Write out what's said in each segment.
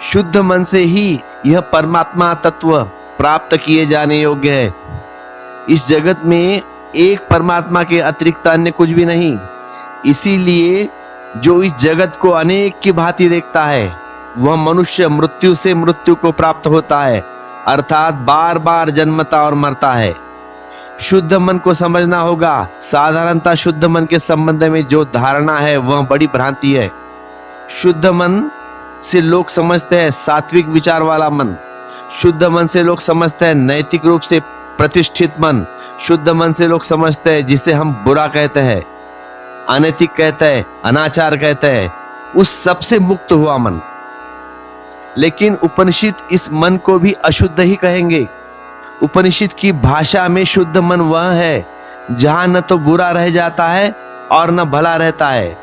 शुद्ध मन से ही यह परमात्मा तत्व प्राप्त किए जाने योग्य है। इस जगत में एक परमात्मा के अतिरिक्त अन्य कुछ भी नहीं। इसीलिए जो इस जगत को अनेक की भांति देखता है वह मनुष्य मृत्यु से मृत्यु को प्राप्त होता है, अर्थात बार बार जन्मता और मरता है। शुद्ध मन को समझना होगा। साधारणतः शुद्ध मन के संबंध में जो धारणा है वह बड़ी भ्रांति है। शुद्ध मन से लोग समझते हैं सात्विक विचार वाला मन। शुद्ध मन से लोग समझते हैं नैतिक रूप से प्रतिष्ठित मन। शुद्ध मन से लोग समझते हैं जिसे हम बुरा कहते हैं, अनैतिक कहते हैं, अनाचार कहते हैं, उस सब से मुक्त हुआ मन। लेकिन उपनिषद इस मन को भी अशुद्ध ही कहेंगे। उपनिषद की भाषा में शुद्ध मन वह है जहां न तो बुरा रह जाता है और न भला रहता है,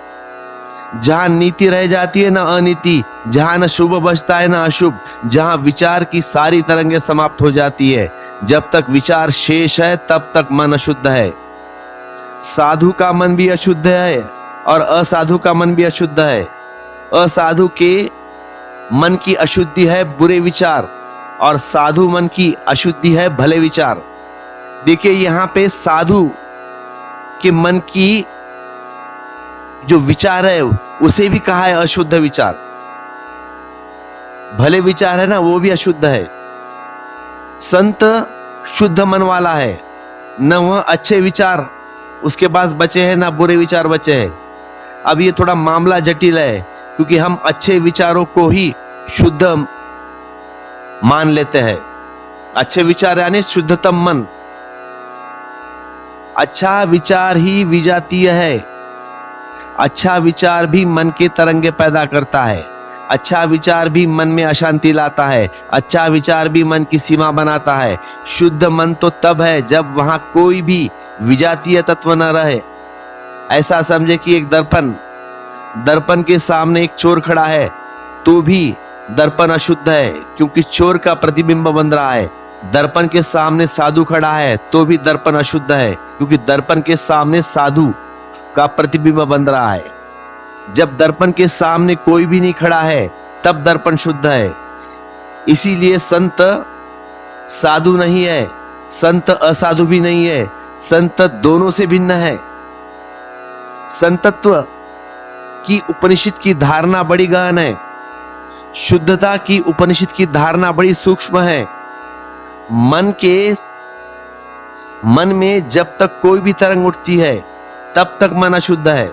जहां नीति रह जाती है न अनीति, जहां न शुभ बचता है न अशुभ, जहां विचार की सारी तरंगें समाप्त हो जाती है। जब तक विचार शेष है तब तक मन अशुद्ध है। साधु का मन भी अशुद्ध है और असाधु का मन भी अशुद्ध है। असाधु के मन की अशुद्धि है बुरे विचार और साधु मन की अशुद्धि है भले विचार। देखिए यहाँ पे साधु के मन की जो विचार है उसे भी कहा है अशुद्ध विचार। भले विचार है ना वो भी अशुद्ध है। संत शुद्ध मन वाला है, न वह अच्छे विचार उसके पास बचे हैं ना बुरे विचार बचे हैं। अब ये थोड़ा मामला जटिल है क्योंकि हम अच्छे विचारों को ही शुद्ध मान लेते हैं। अच्छे विचार यानी शुद्धतम मन। अच्छा विचार ही विजातीय है। अच्छा विचार भी मन के तरंगे पैदा करता है। अच्छा विचार भी मन में अशांति लाता है। अच्छा विचार भी मन की सीमा बनाता है। शुद्ध मन तो तब है जब वहां कोई भी विजातीय तत्व न रहे। ऐसा समझे कि एक दर्पण के सामने एक चोर खड़ा है तो भी दर्पण अशुद्ध है क्योंकि चोर का प्रतिबिंब बन रहा है। दर्पण के सामने साधु खड़ा है तो भी दर्पण अशुद्ध है क्योंकि दर्पण के सामने साधु का प्रतिबिंब बन रहा है। जब दर्पण के सामने कोई भी नहीं खड़ा है तब दर्पण शुद्ध है। इसीलिए संत साधु नहीं है, संत असाधु भी नहीं है, संत दोनों से भिन्न है। संतत्व की उपनिषद की धारणा बड़ी गहन है। शुद्धता की उपनिषद की धारणा बड़ी सूक्ष्म है। मन में जब तक कोई भी तरंग उठती है तब तक मन अशुद्ध है।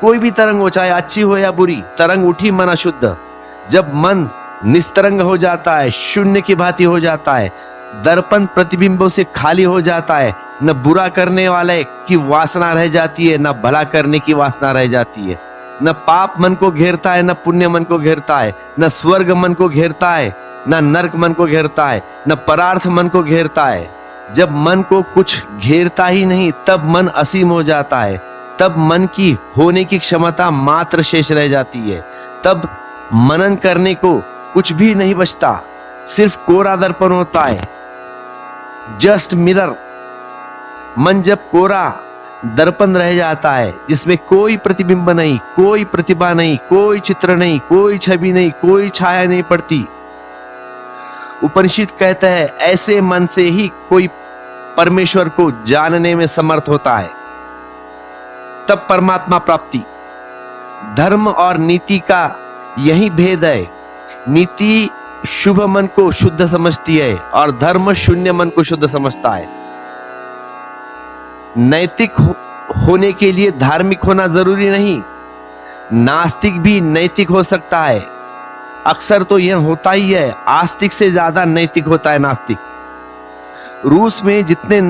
कोई भी तरंग हो, चाहे अच्छी हो या बुरी, तरंग उठी मन अशुद्ध। जब मन निस्तरंग हो जाता है, शून्य की भांति हो जाता है, दर्पण प्रतिबिंबों से खाली हो जाता है, न बुरा करने वाले की वासना रह जाती है, न भला करने की वासना रह जाती है। न पाप मन को घेरता है, न पुण्य मन को घेरता है, न स्वर्ग मन को घेरता है, न नरक मन को घेरता है, न परार्थ मन को घेरता है। जब मन को कुछ घेरता ही नहीं तब मन असीम हो जाता है। तब मन की होने की क्षमता मात्र शेष रह जाती है। तब मनन करने को कुछ भी नहीं बचता, सिर्फ कोरा दर्पण होता है, जस्ट मिरर। मन जब कोरा दर्पण रह जाता है जिसमें कोई प्रतिबिंब नहीं, कोई प्रतिभा नहीं, कोई चित्र नहीं, कोई छवि नहीं, कोई छाया नहीं पड़ती। उपनिषद कहते हैं ऐसे मन से ही कोई परमेश्वर को जानने में समर्थ होता है। तब परमात्मा प्राप्ति। धर्म और नीति का यही भेद है। नीति शुभ मन को शुद्ध समझती है और धर्म शून्य मन को शुद्ध समझता है। नैतिक होने के लिए धार्मिक होना जरूरी नहीं। नास्तिक भी नैतिक हो सकता है। अक्सर तो यह होता ही है, आस्तिक से ज्यादा नैतिक होता है नास्तिक। रूस में जितने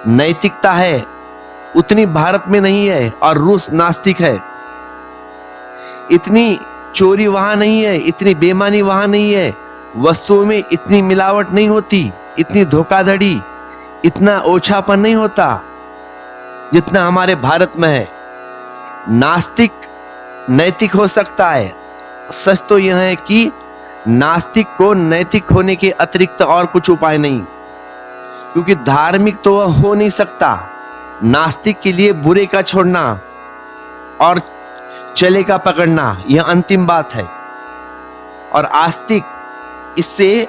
नैतिकता है उतनी भारत में नहीं है और रूस नास्तिक है। इतनी चोरी वहां नहीं है, इतनी बेईमानी वहां नहीं है, वस्तुओं में इतनी मिलावट नहीं होती, इतनी धोखाधड़ी, इतना ओछापन नहीं होता जितना हमारे भारत में है। नास्तिक नैतिक हो सकता है। सच तो यह है कि नास्तिक को नैतिक होने के अतिरिक्त और कुछ उपाय नहीं, क्योंकि धार्मिक तो वह हो नहीं सकता। नास्तिक के लिए बुरे का छोड़ना और चले का पकड़ना यह अंतिम बात है। और आस्तिक इससे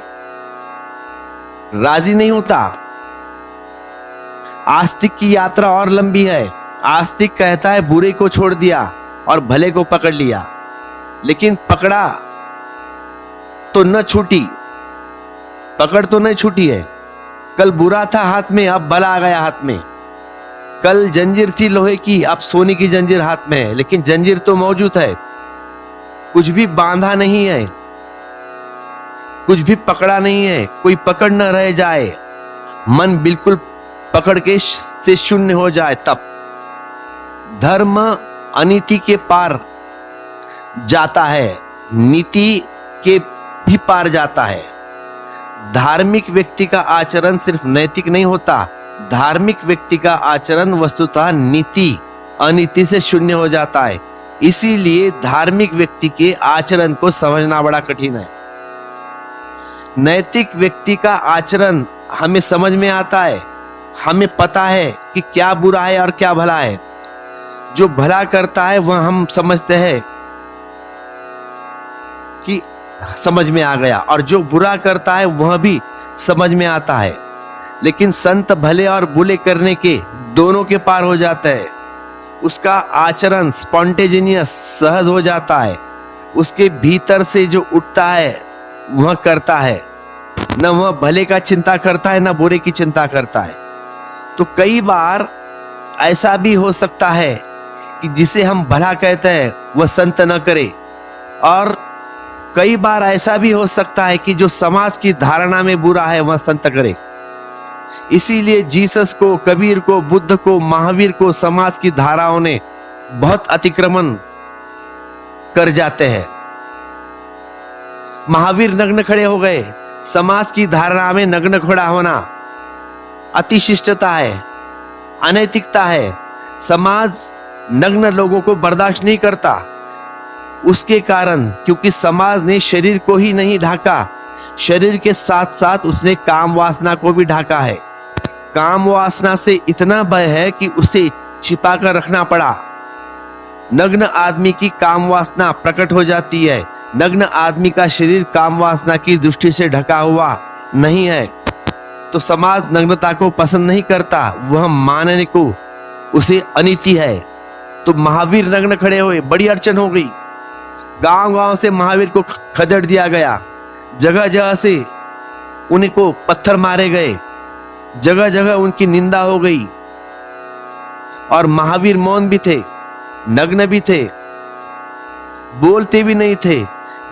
राजी नहीं होता। आस्तिक की यात्रा और लंबी है। आस्तिक कहता है बुरे को छोड़ दिया और भले को पकड़ लिया, लेकिन पकड़ा तो न छूटी, पकड़ तो नहीं छूटी है। कल बुरा था हाथ में, अब भला आ गया हाथ में। कल जंजीर थी लोहे की, अब सोने की जंजीर हाथ में है, लेकिन जंजीर तो मौजूद है, कुछ भी बांधा नहीं है, कुछ भी पकड़ा नहीं है। कोई पकड़ न रह जाए, मन बिल्कुल पकड़ के से शून्य हो जाए, तब धर्म अनीति के पार जाता है, नीति के भी पार जाता है। धार्मिक व्यक्ति का आचरण सिर्फ नैतिक नहीं होता, धार्मिक व्यक्ति का आचरण वस्तुतः नीति अनीति से शून्य हो जाता है। इसीलिए धार्मिक व्यक्ति के आचरण को समझना बड़ा कठिन है। नैतिक व्यक्ति का आचरण हमें समझ में आता है, हमें पता है कि क्या बुरा है और क्या भला है। जो भला करता है वह हम समझते हैं कि समझ में आ गया, और जो बुरा करता है वह भी समझ में आता है। लेकिन संत भले और बुरे करने के दोनों के पार हो जाता है। उसका आचरण स्पॉन्टेनियस सहज हो जाता है। उसके भीतर से जो उठता है वह करता है, न वह भले का चिंता करता है न बुरे की चिंता करता है। तो कई बार ऐसा भी हो सकता है कि जिसे हम भला कहते हैं वह संत न करे, और कई बार ऐसा भी हो सकता है कि जो समाज की धारणा में बुरा है वह संत करे। इसीलिए जीसस को, कबीर को, बुद्ध को, महावीर को समाज की धाराओं ने बहुत अतिक्रमण कर जाते हैं। महावीर नग्न खड़े हो गए। समाज की धारणा में नग्न खड़ा होना अतिशिष्टता है, अनैतिकता है। समाज नग्न लोगों को बर्दाश्त नहीं करता। उसके कारण, क्योंकि समाज ने शरीर को ही नहीं ढाका, शरीर के साथ साथ उसने काम वासना को भी ढाका है। काम वासना से इतना भय है कि उसे छिपा कर रखना पड़ा। नग्न आदमी की काम वासना प्रकट हो जाती है। नग्न आदमी का शरीर काम वासना की दृष्टि से ढका हुआ नहीं है, तो समाज नग्नता को पसंद नहीं करता, वह मानने को उसे अनीति है। तो महावीर नग्न खड़े हुए, बड़ी अड़चन हो गई। गांव-गांव से महावीर को खदेड़ दिया गया, जगह जगह से उनको पत्थर मारे गए, जगह जगह उनकी निंदा हो गई। और महावीर मौन भी थे, नग्न भी थे, बोलते भी नहीं थे,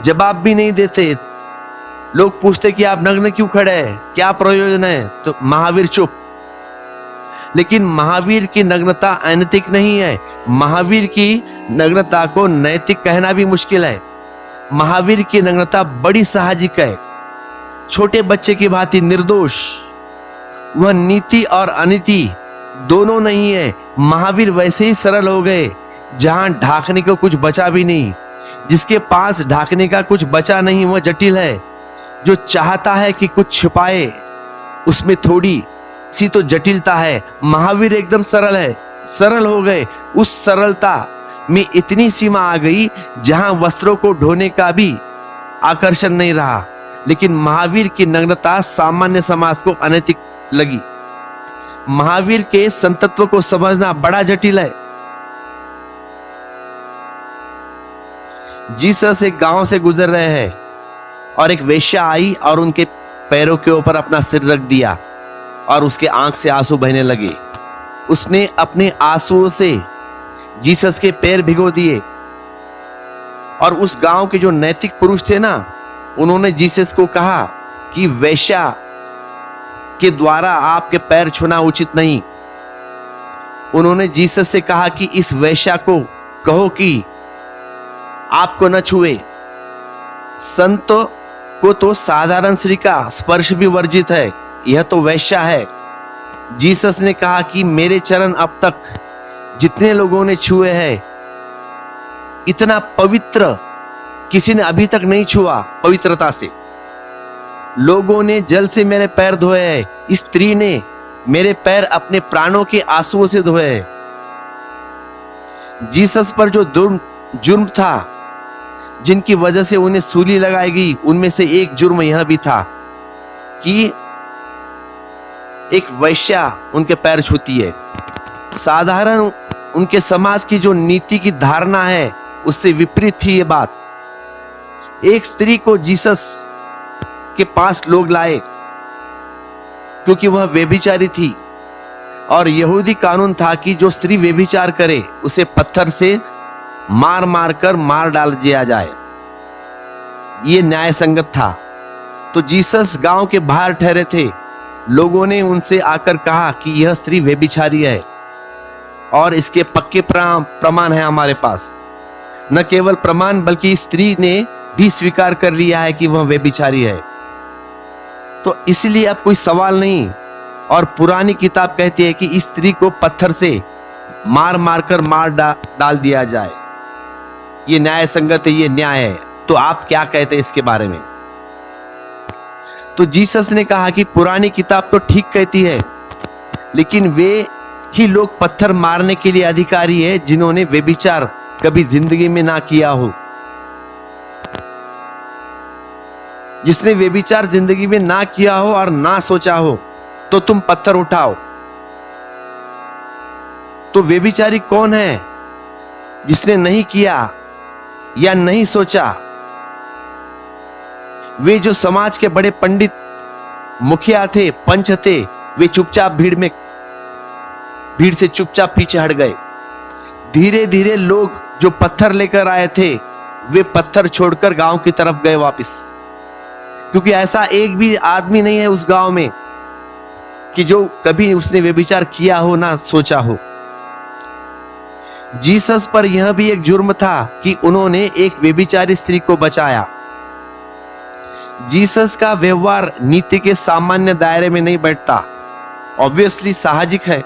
जवाब भी नहीं देते। लोग पूछते कि आप नग्न क्यों खड़े हैं, क्या प्रयोजन है, तो महावीर चुप। लेकिन महावीर की नग्नता अनैतिक नहीं है। महावीर की नग्नता को नैतिक कहना भी मुश्किल है। महावीर की नग्नता बड़ी साहजिक है, छोटे बच्चे की भांति निर्दोष। वह नीति और अनीति दोनों नहीं है। महावीर वैसे ही सरल हो गए, जहां ढाकने को कुछ बचा भी नहीं। जिसके पास ढाकने का कुछ बचा नहीं वह जटिल है। जो चाहता है कि कुछ छुपाए, उसमें थोड़ी सी तो जटिलता है। महावीर एकदम सरल है, सरल हो गए। उस सरलता में इतनी सीमा आ गई जहां वस्त्रों को ढोने का भी आकर्षण नहीं रहा। लेकिन महावीर की नग्नता सामान्य समाज को अनैतिक लगी। महावीर के संतत्व को समझना बड़ा जटिल है। जीसस एक गांव से गुजर रहे हैं और एक वेश्या आई और उनके पैरों के ऊपर अपना सिर रख दिया और उसके आंख से आंसू बहने लगे। उसने अपने आंसुओं से जीसस के पैर भिगो दिए। और उस गांव के जो नैतिक पुरुष थे ना, उन्होंने जीसस को कहा कि वेश्या के द्वारा आपके पैर छूना उचित नहीं। उन्होंने जीसस से कहा कि इस वेश्या को कहो कि आपको न छुए। संत को तो साधारण स्त्री का स्पर्श भी वर्जित है, यह तो वेश्या है। जीसस ने कहा कि मेरे चरण अब तक जितने लोगों ने छुए हैं, इतना पवित्र किसी ने अभी तक नहीं छुआ। पवित्रता से लोगों ने जल से मेरे पैर धोए हैं, इस स्त्री ने मेरे पैर अपने प्राणों के आंसुओं से धोए हैं। जीसस पर जो जुर्म था, जिनकी वजह से उन्हें सूली लगाई गई, उनमें से एक जुर्म यह भी था कि एक वैश्या उनके पैर छूती है। साधारण उनके समाज की जो नीति की धारणा है उससे विपरीत थी ये बात। एक स्त्री को जीसस के पास लोग लाए क्योंकि वह व्यभिचारी थी और यहूदी कानून था कि जो स्त्री व्यभिचार करे उसे पत्थर से मार मार कर मार डाल दिया जाए। ये न्याय संगत था। तो जीसस गांव के बाहर ठहरे थे। लोगों ने उनसे आकर कहा कि यह स्त्री व्यभिचारी है और इसके पक्के प्रमाण है हमारे पास। न केवल प्रमाण बल्कि इस स्त्री ने भी स्वीकार कर लिया है कि वह व्यभिचारी है। तो इसलिए अब कोई सवाल नहीं। और पुरानी किताब कहती है कि इस स्त्री को पत्थर से मार मार कर मार डाल दिया जाए। ये न्याय संगत है, ये न्याय है। तो आप क्या कहते हैं इसके बारे में? तो जीसस ने कहा कि पुरानी किताब तो ठीक कहती है, लेकिन वे ही लोग पत्थर मारने के लिए अधिकारी है जिन्होंने व्यभिचार कभी जिंदगी में ना किया हो। जिसने व्यभिचार जिंदगी में ना किया हो और ना सोचा हो, तो तुम पत्थर उठाओ। तो व्यभिचारी कौन है? जिसने नहीं किया या नहीं सोचा। वे जो समाज के बड़े पंडित, मुखिया थे, पंच थे, वे चुपचाप भीड़ से चुपचाप पीछे हट गए। धीरे धीरे लोग जो पत्थर लेकर आए थे वे पत्थर छोड़कर गांव की तरफ गए वापस, क्योंकि ऐसा एक भी आदमी नहीं है उस गांव में कि जो कभी उसने व्यभिचार किया हो ना सोचा हो। जीसस पर यह भी एक जुर्म था कि उन्होंने एक व्यभिचारी स्त्री को बचाया। जीसस का व्यवहार नीति के सामान्य दायरे में नहीं बैठता। ऑब्वियसली साहजिक है,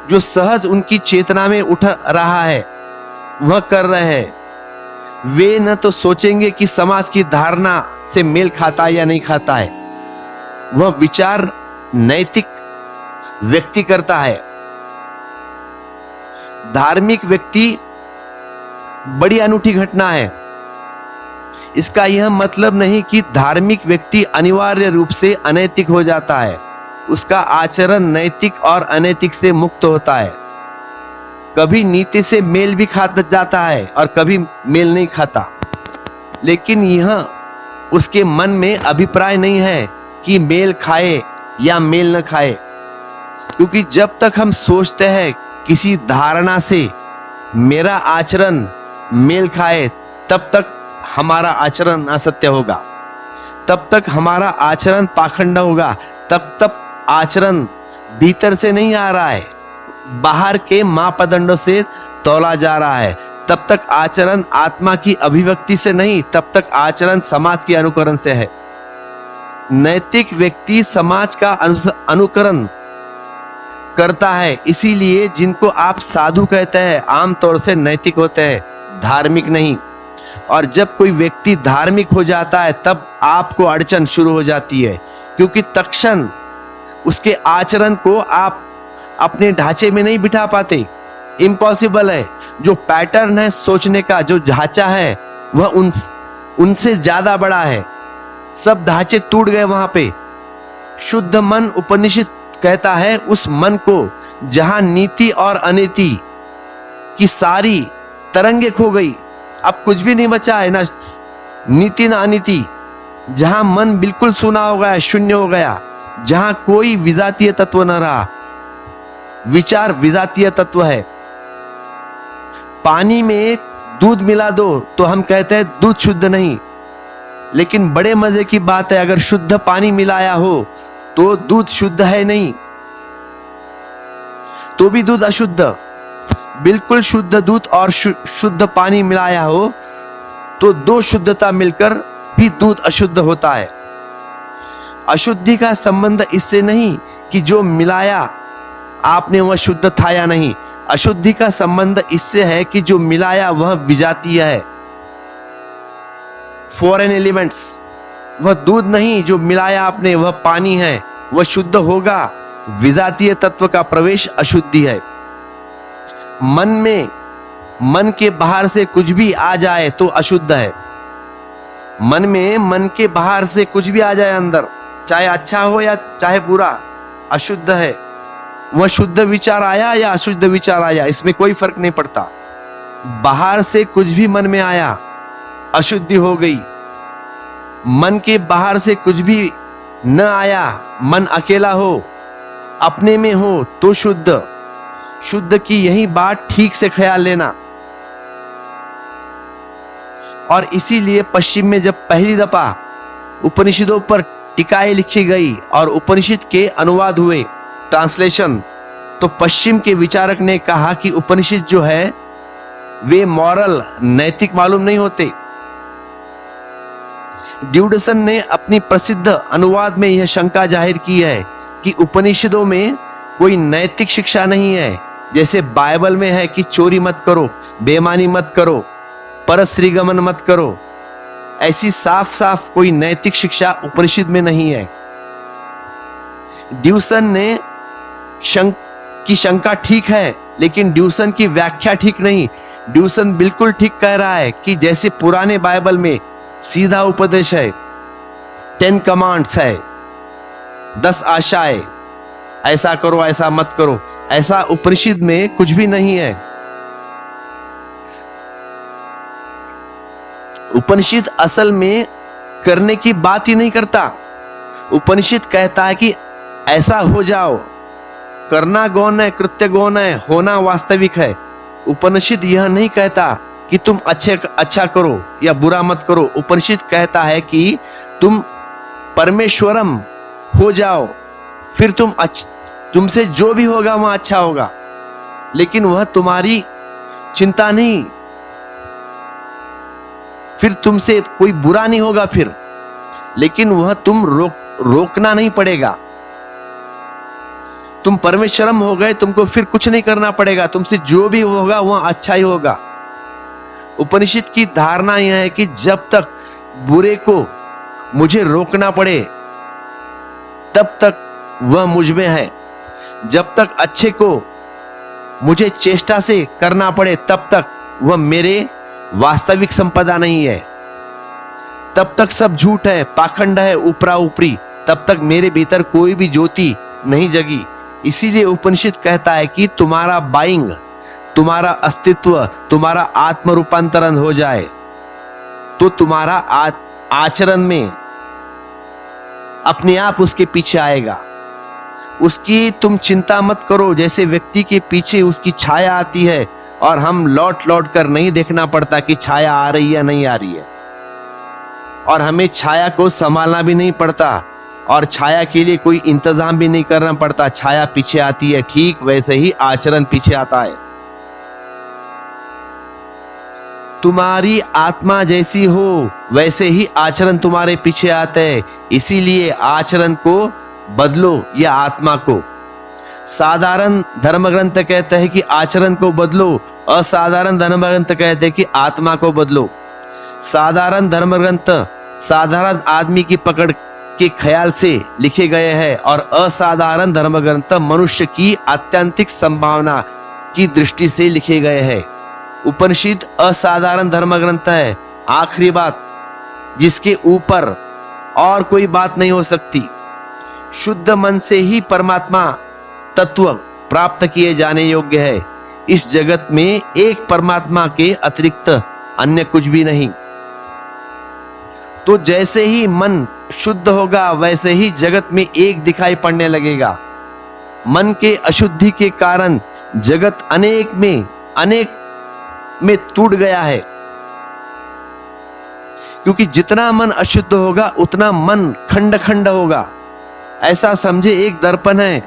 जो सहज उनकी चेतना में उठ रहा है वह कर रहे हैं। वे न तो सोचेंगे कि समाज की धारणा से मेल खाता है या नहीं खाता है। वह विचार नैतिक व्यक्ति करता है। धार्मिक व्यक्ति बड़ी अनूठी घटना है। इसका यह मतलब नहीं कि धार्मिक व्यक्ति अनिवार्य रूप से अनैतिक हो जाता है। उसका आचरण नैतिक और अनैतिक से मुक्त होता है। कभी नीति से मेल भी खा जाता है और कभी मेल नहीं खाता, लेकिन यह उसके मन में अभिप्राय नहीं है कि मेल खाए या मेल न खाए। क्योंकि जब तक हम सोचते हैं किसी धारणा से मेरा आचरण मेल खाए, तब तक हमारा आचरण असत्य होगा, तब तक हमारा आचरण पाखंड होगा, तब तक आचरण भीतर से नहीं आ रहा है, बाहर के मापदंडों से तौला जा रहा है। तब तक आचरण आत्मा की अभिव्यक्ति से नहीं, तब तक आचरण समाज के अनुकरण से है। नैतिक व्यक्ति समाज का अनुकरण करता है। इसीलिए जिनको आप साधु कहते हैं आमतौर से नैतिक होते हैं, धार्मिक नहीं। और जब कोई व्यक्ति धार्मिक हो जाता है तब आपको अड़चन शुरू हो जाती है, क्योंकि तत्क्षण उसके आचरण को आप अपने ढांचे में नहीं बिठा पाते। इम्पॉसिबल है। जो पैटर्न है सोचने का, जो ढांचा है, वह उनसे ज्यादा बड़ा है। सब ढांचे टूट गए वहां पे। शुद्ध मन, उपनिषद कहता है, उस मन को जहां नीति और अनीति की सारी तरंगे खो गई, अब कुछ भी नहीं बचा है, ना नीति ना अनीति। जहां मन बिल्कुल सूना हो गया, शून्य हो गया, जहां कोई विजातीय तत्व न रहा। विचार विजातीय तत्व है। पानी में दूध मिला दो तो हम कहते हैं दूध शुद्ध नहीं, लेकिन बड़े मजे की बात है, अगर शुद्ध पानी मिलाया हो तो दूध शुद्ध है नहीं, तो भी दूध अशुद्ध। बिल्कुल शुद्ध दूध और शुद्ध पानी मिलाया हो तो दो शुद्धता मिलकर भी दूध अशुद्ध होता है। अशुद्धि का संबंध इससे नहीं कि जो मिलाया आपने वह शुद्ध था या नहीं। अशुद्धि का संबंध इससे है कि जो मिलाया वह विजातीय है, फॉरेन एलिमेंट्स। वह दूध नहीं जो मिलाया आपने, वह पानी है, वह शुद्ध होगा। विजातीय तत्व का प्रवेश अशुद्धि है। मन में मन के बाहर से कुछ भी आ जाए तो अशुद्ध है। मन के बाहर से कुछ भी आ जाए अंदर, चाहे अच्छा हो या चाहे बुरा, अशुद्ध है। वह शुद्ध विचार आया या अशुद्ध विचार आया, इसमें कोई फर्क नहीं पड़ता। बाहर से कुछ भी मन में आया, अशुद्धि हो गई। मन के बाहर से कुछ भी न आया, मन अकेला हो, अपने में हो, तो शुद्ध। शुद्ध की यही बात ठीक से ख्याल लेना। और इसीलिए पश्चिम में जब पहली दफा उपनिषदों पर टीकाएं लिखी गई और उपनिषद के अनुवाद हुए, ट्रांसलेशन, तो पश्चिम के विचारक ने कहा कि उपनिषद जो है वे मॉरल, नैतिक मालूम नहीं होते। ड्यूडसन ने अपनी प्रसिद्ध अनुवाद में यह शंका जाहिर की है कि उपनिषदों में कोई नैतिक शिक्षा नहीं है, जैसे बाइबल में है कि चोरी मत करो, बेईमानी मत करो, परस्त्रीगमन मत करो। ऐसी साफ साफ कोई नैतिक शिक्षा उपनिषद में नहीं है। ड्यूसन ने शंका ठीक है, लेकिन ड्यूसन की व्याख्या ठीक नहीं। ड्यूसन बिल्कुल ठीक कह रहा है कि जैसे पुराने बाइबल में सीधा उपदेश है, 10 कमांड्स है, 10 आशाएं, ऐसा करो ऐसा मत करो, ऐसा उपनिषद में कुछ भी नहीं है। उपनिषद असल में करने की बात ही नहीं करता। उपनिषद कहता है कि ऐसा हो जाओ, करना गौण है, कृत्य गौण है, होना वास्तविक है। उपनिषद यह नहीं कहता कि तुम अच्छा करो या बुरा मत करो। उपनिषद कहता है कि तुम परमेश्वरम हो जाओ, फिर तुमसे जो भी होगा वह अच्छा होगा, लेकिन वह तुम्हारी चिंता नहीं, फिर तुमसे कोई बुरा नहीं होगा फिर, लेकिन वह तुम रोकना नहीं पड़ेगा। तुम परमेश्वरम हो गए, तुमको फिर कुछ नहीं करना पड़ेगा, तुमसे जो भी होगा वह अच्छा ही होगा। उपनिषद की धारणा यह है कि जब तक बुरे को मुझे रोकना पड़े तब तक वह मुझ में है, जब तक अच्छे को मुझे चेष्टा से करना पड़े तब तक वह मेरे वास्तविक संपदा नहीं है, तब तक सब झूठ है, पाखंड है, ऊपरा ऊपरी, तब तक मेरे भीतर कोई भी ज्योति नहीं जगी। इसीलिए उपनिषद कहता है कि तुम्हारा बाइंग, तुम्हारा अस्तित्व, तुम्हारा आत्म रूपांतरण हो जाए तो तुम्हारा आचरण में अपने आप उसके पीछे आएगा। उसकी तुम चिंता मत करो। जैसे व्यक्ति के पीछे उसकी छाया आती है और हम लौट लौट कर नहीं देखना पड़ता कि छाया आ रही है नहीं आ रही है, और हमें छाया को संभालना भी नहीं पड़ता और छाया के लिए कोई इंतजाम भी नहीं करना पड़ता। छाया पीछे आती है, ठीक वैसे ही आचरण पीछे आता है। तुम्हारी आत्मा जैसी हो वैसे ही आचरण तुम्हारे पीछे आता है। इसीलिए आचरण को बदलो या आत्मा को। साधारण धर्म ग्रंथ कहते हैं कि आचरण को बदलो, असाधारण धर्म ग्रंथ कहते हैं कि आत्मा को बदलो। साधारण धर्म ग्रंथ साधारण आदमी की पकड़ के ख्याल से लिखे गए हैं और असाधारण धर्म ग्रंथ मनुष्य की आत्यंतिक संभावना की दृष्टि से लिखे गए हैं। उपनिषद असाधारण धर्म ग्रंथ है, आखिरी बात जिसके ऊपर और कोई बात नहीं हो सकती। शुद्ध मन से ही परमात्मा तत्व प्राप्त किए जाने योग्य है। इस जगत में एक परमात्मा के अतिरिक्त अन्य कुछ भी नहीं। तो जैसे ही मन शुद्ध होगा वैसे ही जगत में एक दिखाई पड़ने लगेगा। मन के अशुद्धि के कारण जगत अनेक में टूट गया है, क्योंकि जितना मन अशुद्ध होगा उतना मन खंड खंड होगा। ऐसा समझे एक दर्पण है,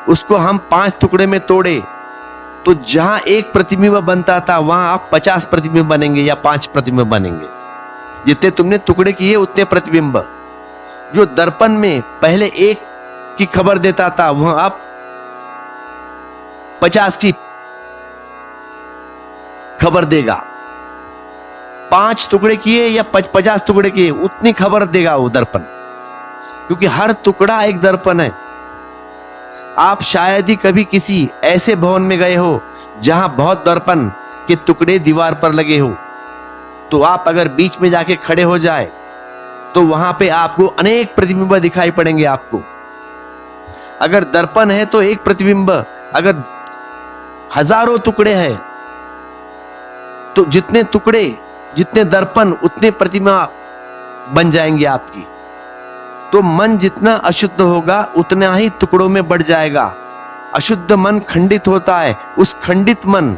उसको हम 5 टुकड़े में तोड़े तो जहां एक प्रतिबिंब बनता था वहां आप 50 प्रतिबिंब बनेंगे या 5 प्रतिबिंब बनेंगे। जितने तुमने टुकड़े किए उतने प्रतिबिंब। जो दर्पण में पहले एक की खबर देता था वह अब 50 की खबर देगा। 5 टुकड़े किए या 50 टुकड़े किए उतनी खबर देगा वो दर्पण, क्योंकि हर टुकड़ा एक दर्पण है। आप शायद ही कभी किसी ऐसे भवन में गए हो जहां बहुत दर्पण के टुकड़े दीवार पर लगे हो, तो आप अगर बीच में जाके खड़े हो जाए तो वहां पे आपको अनेक प्रतिबिंब दिखाई पड़ेंगे आपको। अगर दर्पण है तो एक प्रतिबिंब, अगर हजारों टुकड़े हैं तो जितने टुकड़े, जितने दर्पण, उतने प्रतिमा बन जाएंगे आपकी। तो मन जितना अशुद्ध होगा उतना ही टुकड़ों में बढ़ जाएगा। अशुद्ध मन खंडित होता है, उस खंडित मन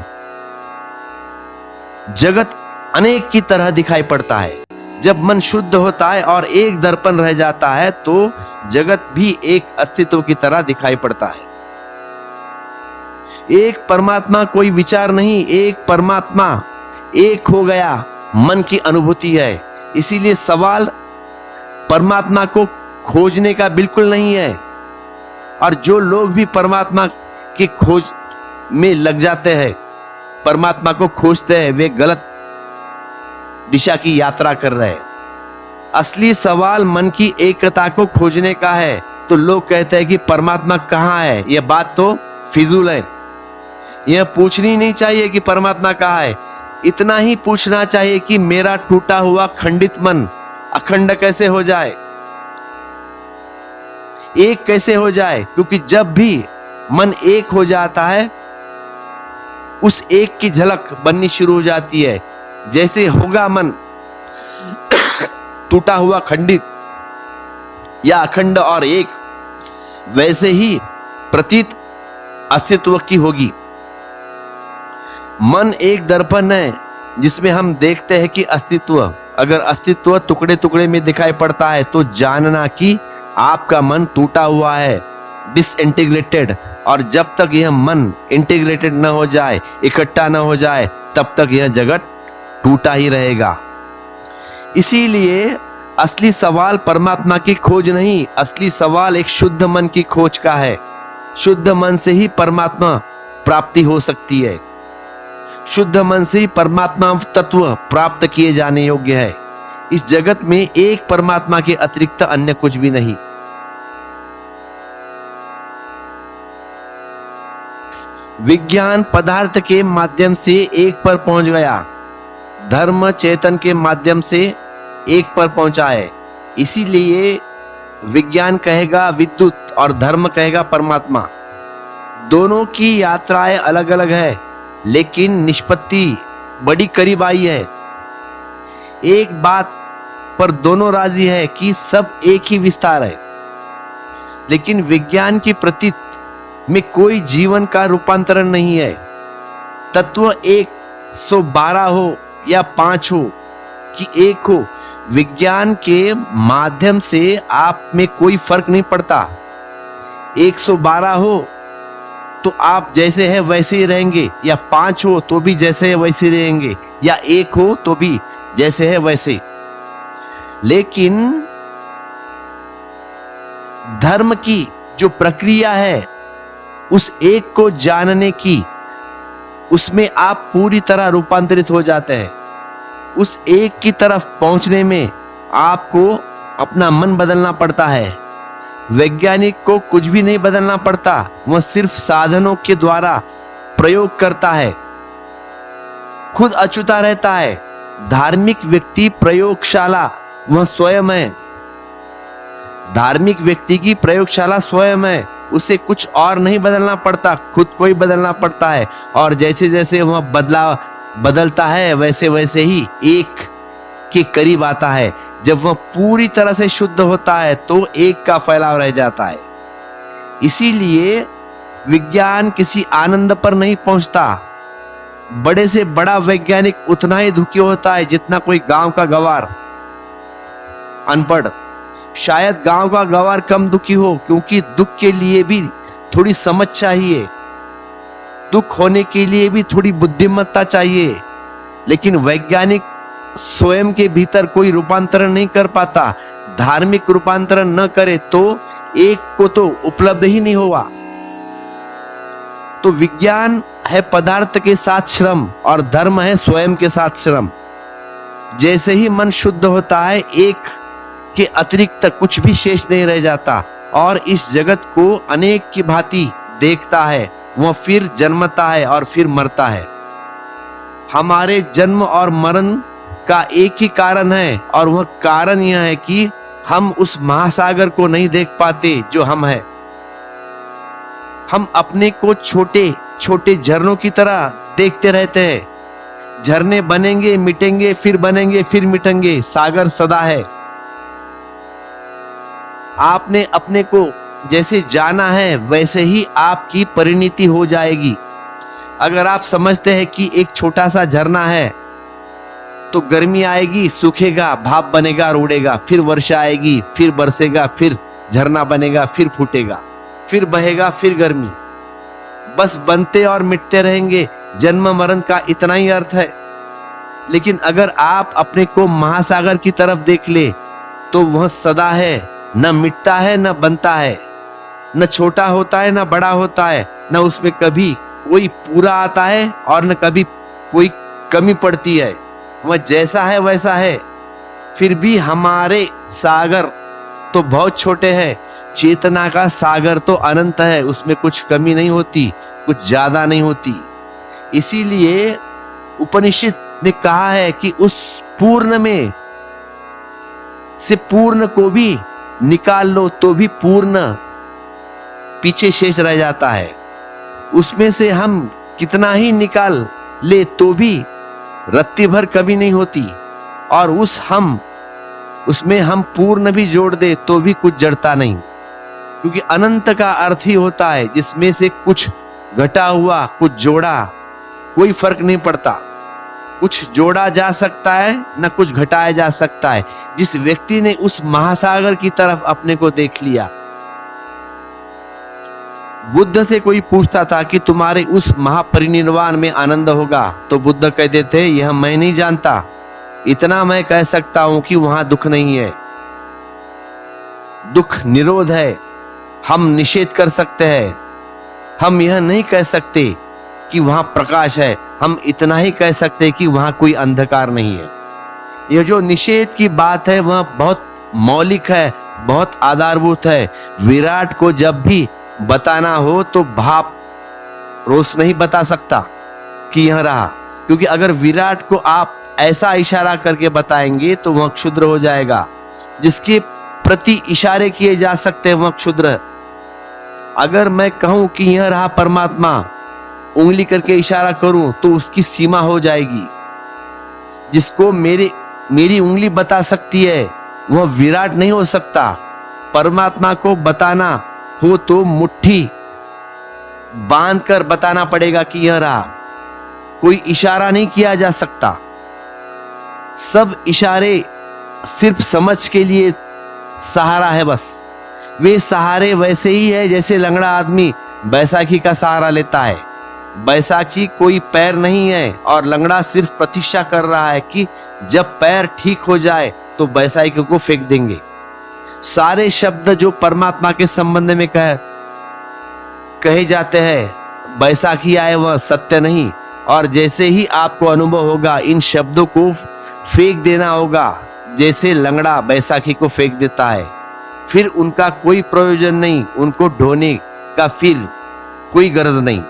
जगत अनेक की तरह दिखाई पड़ता है। जब मन शुद्ध होता है और एक दर्पण रह जाता है तो जगत भी एक अस्तित्व की तरह दिखाई पड़ता है। एक परमात्मा कोई विचार नहीं, एक परमात्मा एक हो गया मन की अनुभूति है। इसीलिए सवाल परमात्मा को खोजने का बिल्कुल नहीं है। और जो लोग भी परमात्मा की खोज में लग जाते हैं, परमात्मा को खोजते हैं, वे गलत दिशा की यात्रा कर रहे हैं। असली सवाल मन की एकता को खोजने का है। तो लोग कहते हैं कि परमात्मा कहाँ है, यह बात तो फिजूल है। यह पूछनी नहीं चाहिए कि परमात्मा कहाँ है। इतना ही पूछना चाहिए कि मेरा टूटा हुआ खंडित मन अखंड कैसे हो जाए, एक कैसे हो जाए। क्योंकि जब भी मन एक हो जाता है उस एक की झलक बननी शुरू हो जाती है। जैसे होगा मन टूटा हुआ खंडित या अखंड और एक, वैसे ही प्रतीत अस्तित्व की होगी। मन एक दर्पण है जिसमें हम देखते हैं कि अस्तित्व, अगर अस्तित्व टुकड़े टुकड़े में दिखाई पड़ता है तो जानना कि आपका मन टूटा हुआ है, डिसइंटीग्रेटेड। और जब तक यह मन इंटीग्रेटेड न हो जाए, इकट्ठा न हो जाए, तब तक यह जगत टूटा ही रहेगा। इसीलिए असली सवाल परमात्मा की खोज नहीं, असली सवाल एक शुद्ध मन की खोज का है। शुद्ध मन से ही परमात्मा प्राप्ति हो सकती है। शुद्ध मन से ही परमात्मा तत्व प्राप्त किए जाने योग्य है। इस जगत में एक परमात्मा के अतिरिक्त अन्य कुछ भी नहीं। विज्ञान पदार्थ के माध्यम से एक पर पहुंच गया, धर्म चेतन के माध्यम से एक पर पहुंचा है। इसीलिए विज्ञान कहेगा विद्युत और धर्म कहेगा परमात्मा। दोनों की यात्राएं अलग अलग है, लेकिन निष्पत्ति बड़ी करीब आई है। एक बात पर दोनों राजी है कि सब एक ही विस्तार है। लेकिन विज्ञान की प्रतीत में कोई जीवन का रूपांतरण नहीं है। तत्व 112 हो या 5 हो कि 1 हो, विज्ञान के माध्यम से आप में कोई फर्क नहीं पड़ता। 112 हो तो आप जैसे है वैसे ही रहेंगे, या 5 हो तो भी जैसे है वैसे ही रहेंगे, या 1 हो तो भी जैसे है वैसे। लेकिन धर्म की जो प्रक्रिया है उस एक को जानने की, उसमें आप पूरी तरह रूपांतरित हो जाते हैं। उस एक की तरफ पहुंचने में आपको अपना मन बदलना पड़ता है। वैज्ञानिक को कुछ भी नहीं बदलना पड़ता, वह सिर्फ साधनों के द्वारा प्रयोग करता है, खुद अछूता रहता है। धार्मिक व्यक्ति प्रयोगशाला वह स्वयं है। धार्मिक व्यक्ति की प्रयोगशाला स्वयं है, उसे कुछ और नहीं बदलना पड़ता, खुद को ही बदलना पड़ता है। और जैसे जैसे वह बदलता है वैसे वैसे ही एक के करीब आता है। जब वह पूरी तरह से शुद्ध होता है तो एक का फैलाव रह जाता है। इसीलिए विज्ञान किसी आनंद पर नहीं पहुंचता। बड़े से बड़ा वैज्ञानिक उतना ही दुखी होता है जितना कोई गांव का गवार अनपढ़। शायद गांव का गवार कम दुखी हो, क्योंकि दुख के लिए भी थोड़ी समझ चाहिए, दुख होने के लिए भी थोड़ी बुद्धिमत्ता चाहिए। लेकिन वैज्ञानिक स्वयं के भीतर कोई रूपांतरण नहीं कर पाता। धार्मिक रूपांतरण न करे तो एक को तो उपलब्ध ही नहीं होगा। तो विज्ञान है पदार्थ के साथ श्रम और धर्म है स्वयं के साथ श्रम। जैसे ही मन शुद्ध होता है, एक के अतिरिक्त कुछ भी शेष नहीं रह जाता और इस जगत को अनेक की भांति देखता है। वह फिर जन्मता है और फिर मरता है। हमारे जन्म और मरण का एक ही कारण है, और वह कारण यह है कि हम उस महासागर को नहीं देख पाते जो हम है। हम अपने को छोटे छोटे झरनों की तरह देखते रहते हैं। झरने बनेंगे, मिटेंगे, फिर बनेंगे, फिर मिटेंगे। सागर सदा है। आपने अपने को जैसे जाना है वैसे ही आपकी परिणति हो जाएगी। अगर आप समझते हैं कि एक छोटा सा झरना है तो गर्मी आएगी, सूखेगा, भाप बनेगा और उड़ेगा, फिर वर्षा आएगी, फिर बरसेगा, फिर झरना बनेगा, फिर फूटेगा, फिर बहेगा, फिर गर्मी। बस बनते और मिटते रहेंगे। जन्म मरण का इतना ही अर्थ है। लेकिन अगर आप अपने को महासागर की तरफ देख ले तो वह सदा है, न मिटता है न बनता है, न छोटा होता है न बड़ा होता है, न उसमें कभी कोई पूरा आता है और न कभी कोई कमी पड़ती है। वह जैसा है वैसा है। फिर भी हमारे सागर तो बहुत छोटे हैं। चेतना का सागर तो अनंत है, उसमें कुछ कमी नहीं होती, कुछ ज्यादा नहीं होती। इसीलिए उपनिषद ने कहा है कि उस पूर्ण में से पूर्ण को भी निकाल लो तो भी पूर्ण पीछे शेष रह जाता है। उसमें से हम कितना ही निकाल ले तो भी रत्ती भर कमी नहीं होती, और उसमें हम पूर्ण भी जोड़ दे तो भी कुछ जड़ता नहीं। क्योंकि अनंत का अर्थ ही होता है जिसमें से कुछ घटा हुआ, कुछ जोड़ा, कोई फर्क नहीं पड़ता। कुछ जोड़ा जा सकता है न कुछ घटाया जा सकता है। जिस व्यक्ति ने उस महासागर की तरफ अपने को देख लिया, बुद्ध से कोई पूछता था कि तुम्हारे उस महापरिनिर्वाण में आनंद होगा, तो बुद्ध कहते थे यह मैं नहीं जानता, इतना मैं कह सकता हूं कि वहां दुख नहीं है। दुख निरोध है, हम निषेध कर सकते हैं। हम यह नहीं कह सकते कि वहां प्रकाश है, हम इतना ही कह सकते कि वहां कोई अंधकार नहीं है। यह जो निषेध की बात है वह बहुत मौलिक है, बहुत आधारभूत है। विराट को जब भी बताना हो तो भाप रोज नहीं बता सकता कि यह रहा, क्योंकि अगर विराट को आप ऐसा इशारा करके बताएंगे तो वह क्षुद्र हो जाएगा। जिसके प्रति इशारे किए जा सकते हैं वह क्षुद्र। अगर मैं कहूं कि यह रहा परमात्मा, उंगली करके इशारा करूं तो उसकी सीमा हो जाएगी। जिसको मेरी उंगली बता सकती है वह विराट नहीं हो सकता। परमात्मा को बताना हो तो मुट्ठी बांध कर बताना पड़ेगा कि यह रहा। कोई इशारा नहीं किया जा सकता। सब इशारे सिर्फ समझ के लिए सहारा है बस। वे सहारे वैसे ही है जैसे लंगड़ा आदमी बैसाखी का सहारा लेता है। बैसाखी कोई पैर नहीं है और लंगड़ा सिर्फ प्रतीक्षा कर रहा है कि जब पैर ठीक हो जाए तो बैसाखी को फेंक देंगे। सारे शब्द जो परमात्मा के संबंध में कहे जाते हैं, बैसाखी आए वह सत्य नहीं। और जैसे ही आपको अनुभव होगा इन शब्दों को फेंक देना होगा, जैसे लंगड़ा बैसाखी को फेंक देता है। फिर उनका कोई प्रयोजन नहीं, उनको ढोने का फिर कोई गरज नहीं।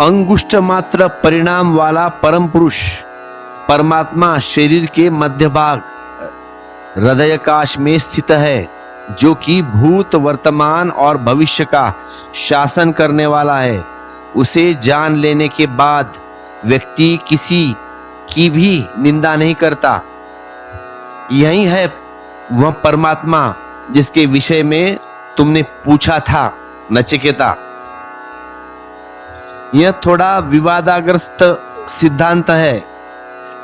अंगुष्ठ मात्र परिणाम वाला परम पुरुष परमात्मा शरीर के मध्य भाग हृदयाकाश में स्थित है, जो कि भूत, वर्तमान और भविष्य का शासन करने वाला है। उसे जान लेने के बाद व्यक्ति किसी की भी निंदा नहीं करता। यही है वह परमात्मा जिसके विषय में तुमने पूछा था नचिकेता। यह थोड़ा विवादाग्रस्त सिद्धांत है।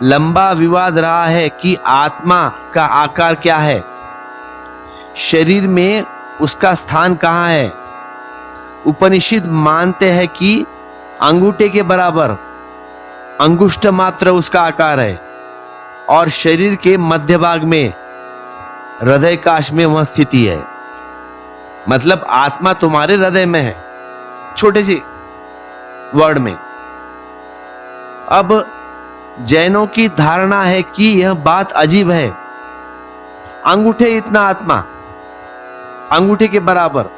लंबा विवाद रहा है कि आत्मा का आकार क्या है, शरीर में उसका स्थान कहाँ है। उपनिषद मानते हैं कि अंगूठे के बराबर अंगुष्ठ मात्र उसका आकार है और शरीर के मध्य भाग में हृदयाकाश में वह स्थिति है। मतलब आत्मा तुम्हारे हृदय में है, छोटे से वर्ड में। अब जैनों की धारणा है कि यह बात अजीब है। अंगूठे इतना आत्मा, अंगूठे के बराबर।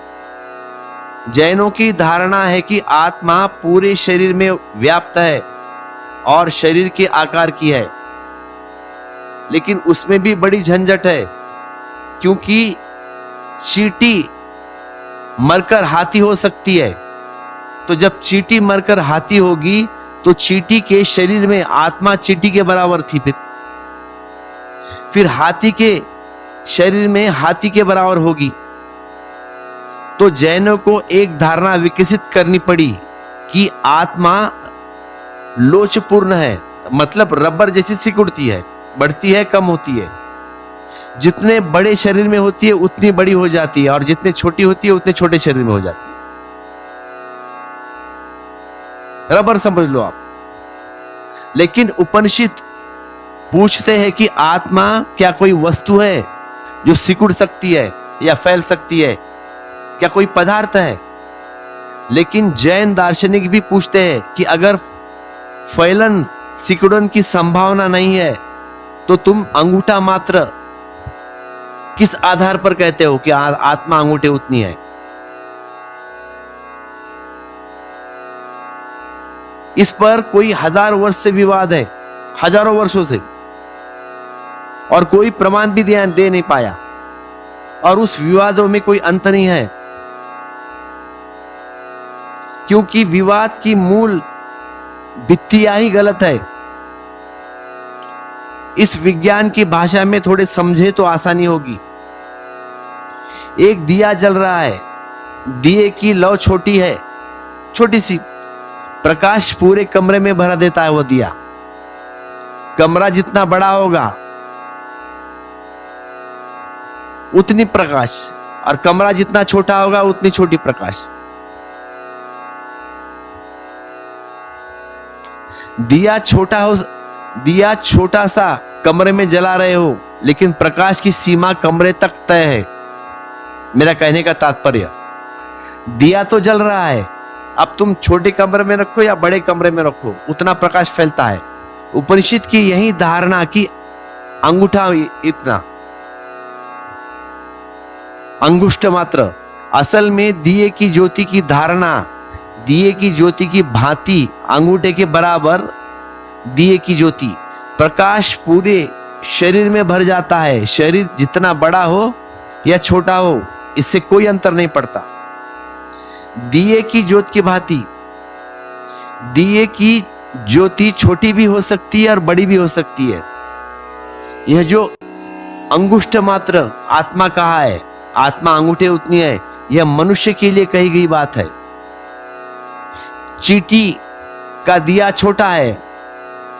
जैनों की धारणा है कि आत्मा पूरे शरीर में व्याप्त है और शरीर के आकार की है, लेकिन उसमें भी बड़ी झंझट है, क्योंकि चींटी मरकर हाथी हो सकती है। तो जब चींटी मरकर हाथी होगी तो चींटी के शरीर में आत्मा चींटी के बराबर थी, फिर हाथी के शरीर में हाथी के बराबर होगी। तो जैनों को एक धारणा विकसित करनी पड़ी कि आत्मा लोचपूर्ण है, मतलब रबर जैसी सिकुड़ती है, बढ़ती है, कम होती है। जितने बड़े शरीर में होती है उतनी बड़ी हो जाती है, और जितने छोटी होती है उतने छोटे शरीर में हो जाती है। रबर समझ लो आप। लेकिन उपनिषद पूछते हैं कि आत्मा क्या कोई वस्तु है जो सिकुड़ सकती है या फैल सकती है? क्या कोई पदार्थ है? लेकिन जैन दार्शनिक भी पूछते हैं कि अगर फैलन सिकुड़न की संभावना नहीं है तो तुम अंगूठा मात्र किस आधार पर कहते हो कि आत्मा अंगूठे उतनी है? इस पर कोई 1000 वर्ष से विवाद है, हजारों वर्षों से, और कोई प्रमाण भी दे नहीं पाया, और उस विवादों में कोई अंत नहीं है, क्योंकि विवाद की मूल भित्तियां ही गलत है। इस विज्ञान की भाषा में थोड़े समझे तो आसानी होगी। एक दिया जल रहा है, दिए की लौ छोटी है, छोटी सी, प्रकाश पूरे कमरे में भरा देता है वो दिया। कमरा जितना बड़ा होगा उतनी प्रकाश, और कमरा जितना छोटा होगा उतनी छोटी प्रकाश। दिया छोटा सा कमरे में जला रहे हो, लेकिन प्रकाश की सीमा कमरे तक तय है। मेरा कहने का तात्पर्य, दिया तो जल रहा है, अब तुम छोटे कमरे में रखो या बड़े कमरे में रखो, उतना प्रकाश फैलता है। उपनिषद की यही धारणा कि अंगूठा इतना, अंगुष्ठ मात्र, असल में दिए की ज्योति की धारणा, दिए की ज्योति की भांति अंगूठे के बराबर दिए की ज्योति, प्रकाश पूरे शरीर में भर जाता है। शरीर जितना बड़ा हो या छोटा हो, इससे कोई अंतर नहीं पड़ता। दिए की ज्योति की भांति, दिए की ज्योति छोटी भी हो सकती है और बड़ी भी हो सकती है। यह जो अंगुष्ठ मात्र आत्मा कहा है, आत्मा अंगूठे उतनी है, यह मनुष्य के लिए कही गई बात है। चींटी का दिया छोटा है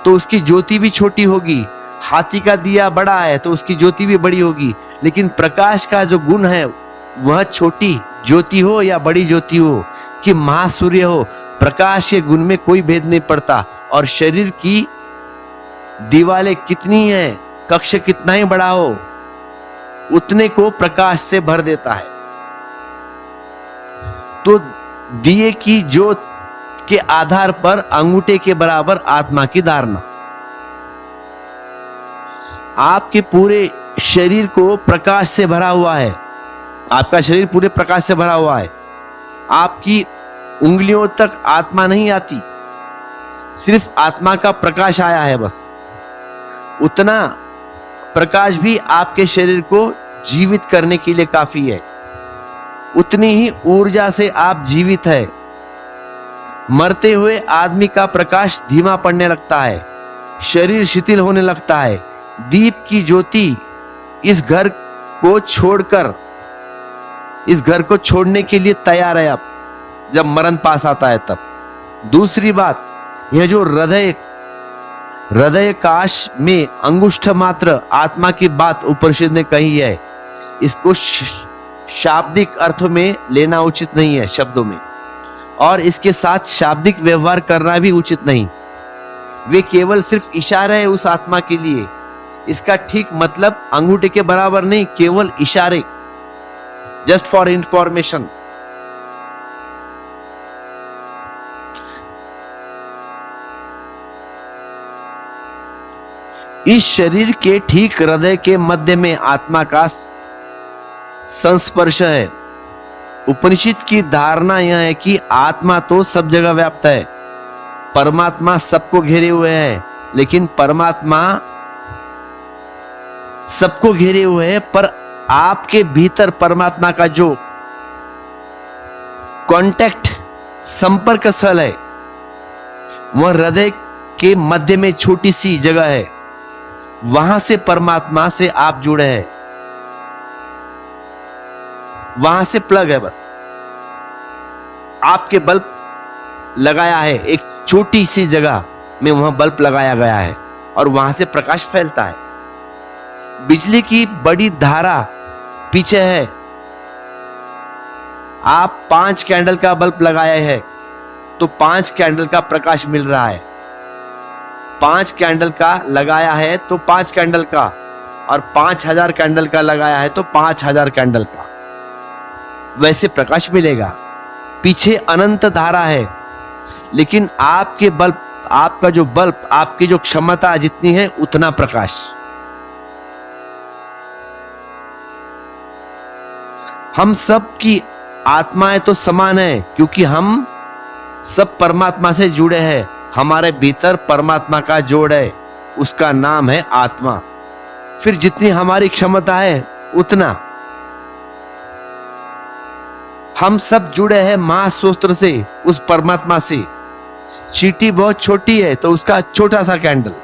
तो उसकी ज्योति भी छोटी होगी, हाथी का दिया बड़ा है तो उसकी ज्योति भी बड़ी होगी, लेकिन प्रकाश का जो गुण है वह छोटी ज्योति हो या बड़ी ज्योति हो कि महासूर्य हो, प्रकाश के गुण में कोई भेद नहीं पड़ता। और शरीर की दीवारें कितनी है, कक्ष कितना ही बड़ा हो, उतने को प्रकाश से भर देता है। तो दिए की ज्योत के आधार पर अंगूठे के बराबर आत्मा की धारणा। आपके पूरे शरीर को प्रकाश से भरा हुआ है, आपका शरीर पूरे प्रकाश से भरा हुआ है। आपकी उंगलियों तक आत्मा नहीं आती, सिर्फ आत्मा का प्रकाश आया है बस। उतना प्रकाश भी आपके शरीर को जीवित करने के लिए काफी है। उतनी ही ऊर्जा से आप जीवित है। मरते हुए आदमी का प्रकाश धीमा पड़ने लगता है, शरीर शिथिल होने लगता है। दीप की ज्योति इस घर को छोड़ने के लिए तैयार है अब, जब मरण पास आता है तब। दूसरी बात, यह जो हृदय काश में अंगुष्ठ मात्र आत्मा की बात उपनिषद ने कही है, इसको शाब्दिक अर्थों में लेना उचित नहीं है, शब्दों में, और इसके साथ शाब्दिक व्यवहार करना भी उचित नहीं। वे केवल सिर्फ इशारा है उस आत्मा के लिए। इसका ठीक मतलब अंगूठे के बराबर नहीं, केवल इशारे, जस्ट फॉर इंफॉर्मेशन। इस शरीर के ठीक हृदय के मध्य में आत्मा का संस्पर्श है। उपनिषद की धारणा यह है कि आत्मा तो सब जगह व्याप्त है, परमात्मा सबको घेरे हुए है, लेकिन परमात्मा सबको घेरे हुए है, पर आपके भीतर परमात्मा का जो कांटेक्ट संपर्क स्थल है वह हृदय के मध्य में छोटी सी जगह है, वहां से परमात्मा से आप जुड़े हैं, वहां से प्लग है। बस आपके बल्ब लगाया है एक छोटी सी जगह में, वहां बल्ब लगाया गया है और वहां से प्रकाश फैलता है। बिजली की बड़ी धारा पीछे है, आप 5 कैंडल का बल्ब लगाए हैं तो 5 कैंडल का प्रकाश मिल रहा है, 5 कैंडल का लगाया है तो 5 कैंडल का, और 5000 कैंडल का लगाया है तो 5000 कैंडल का, वैसे प्रकाश मिलेगा। पीछे अनंत धारा है, लेकिन आपके बल्ब, आपका जो बल्ब, आपकी जो क्षमता जितनी है उतना प्रकाश। हम सब की आत्माएं तो समान है, क्योंकि हम सब परमात्मा से जुड़े हैं, हमारे भीतर परमात्मा का जोड़ है, उसका नाम है आत्मा। फिर जितनी हमारी क्षमता है उतना हम सब जुड़े हैं महासूत्र से, उस परमात्मा से। चींटी बहुत छोटी है तो उसका छोटा सा कैंडल,